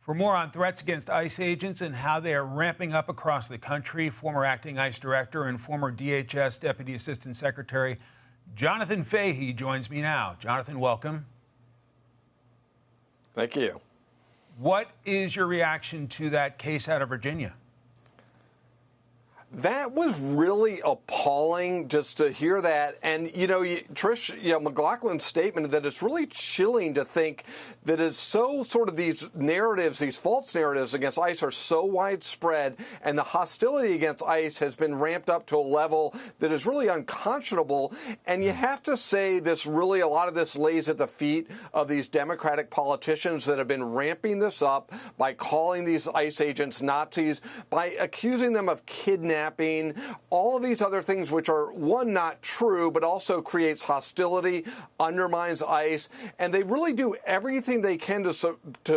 For more on threats against ICE agents and how they are ramping up across the country, former acting ICE director and former DHS Deputy Assistant Secretary Jonathan Fahey joins me now. Jonathan, welcome. Thank you. What is your reaction to that case out of Virginia? That was really appalling just to hear that. And, Trish, McLaughlin's statement that it's really chilling to think that it's so sort of these narratives, these false narratives against ICE are so widespread, and the hostility against ICE has been ramped up to a level that is really unconscionable. And you have to say a lot of this lays at the feet of these Democratic politicians that have been ramping this up by calling these ICE agents Nazis, by accusing them of kidnapping, all of these other things which are, one, not true, but also creates hostility, undermines ICE, and they really do everything they can to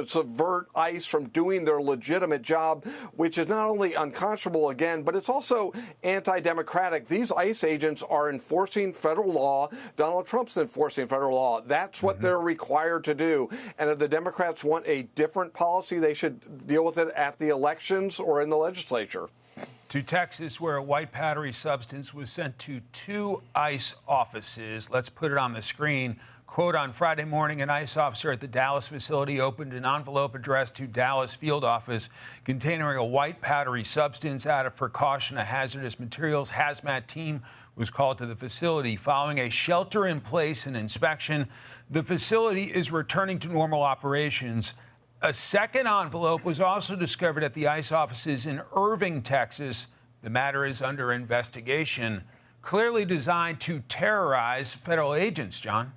subvert ICE from doing their legitimate job, which is not only unconscionable again, but it's also anti-democratic. These ICE agents are enforcing federal law. Donald Trump's enforcing federal law. That's what they're required to do. And if the Democrats want a different policy, they should deal with it at the elections or in the legislature. To Texas, where a white powdery substance was sent to 2 ICE offices. Let's put it on the screen. Quote, on Friday morning, an ICE officer at the Dallas facility opened an envelope addressed to Dallas field office containing a white powdery substance. Out of precaution, a hazardous materials hazmat team was called to the facility. Following a shelter-in-place and inspection, the facility is returning to normal operations. A second envelope was also discovered at the ICE offices in Irving, Texas. The matter is under investigation, clearly designed to terrorize federal agents, John.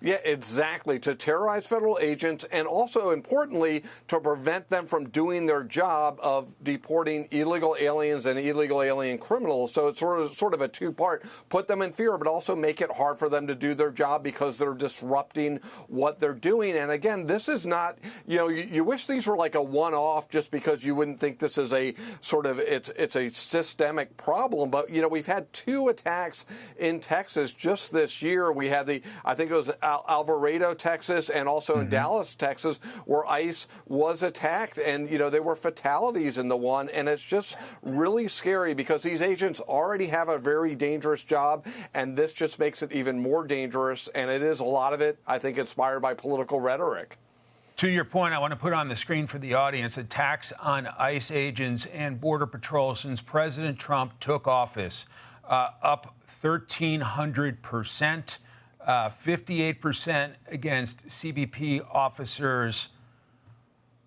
Yeah, exactly. To terrorize federal agents and also, importantly, to prevent them from doing their job of deporting illegal aliens and illegal alien criminals. So it's sort of a two-part. Put them in fear, but also make it hard for them to do their job because they're disrupting what they're doing. And again, this is not, you wish these were like a one-off just because you wouldn't think this is a sort of, it's a systemic problem. But, we've had 2 attacks in Texas just this year. We had I think it was Alvarado, Texas, and also in Dallas, Texas, where ICE was attacked. And, there were fatalities in the one. And it's just really scary because these agents already have a very dangerous job. And this just makes it even more dangerous. And it is a lot of it, I think, inspired by political rhetoric. To your point, I want to put on the screen for the audience attacks on ICE agents and Border Patrol since President Trump took office, up 1,300%. 58% against CBP officers.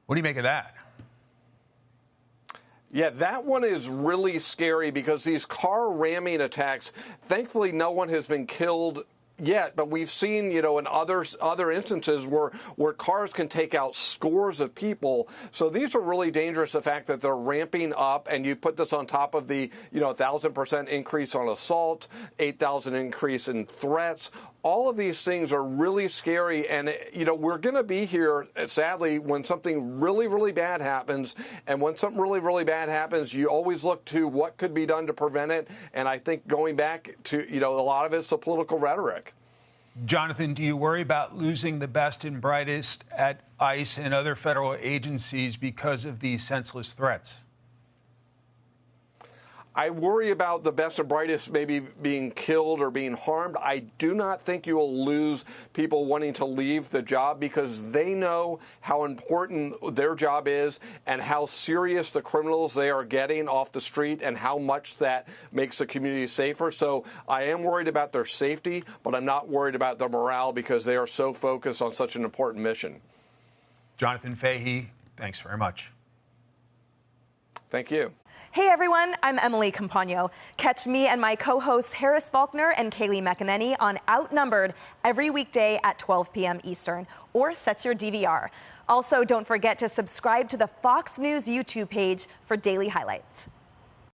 What do you make of that? Yeah, that one is really scary because these car ramming attacks, thankfully no one has been killed yet, but we've seen, in other instances where cars can take out scores of people. So these are really dangerous, the fact that they're ramping up, and you put this on top of the, 1,000% increase on assault, 8,000 increase in threats. All of these things are really scary, and, we're going to be here, sadly, when something really, really bad happens. And when something really, really bad happens, you always look to what could be done to prevent it. And I think going back to, a lot of it's the political rhetoric. Jonathan, do you worry about losing the best and brightest at ICE and other federal agencies because of these senseless threats? I worry about the best and brightest maybe being killed or being harmed. I do not think you will lose people wanting to leave the job because they know how important their job is and how serious the criminals they are getting off the street and how much that makes the community safer. So I am worried about their safety, but I'm not worried about their morale because they are so focused on such an important mission. Jonathan Fahey, thanks very much. Thank you. Hey everyone, I'm Emily Compagno. Catch me and my co-hosts Harris Faulkner and Kaylee McEnany on Outnumbered every weekday at 12 p.m. Eastern, or set your DVR. Also, don't forget to subscribe to the Fox News YouTube page for daily highlights.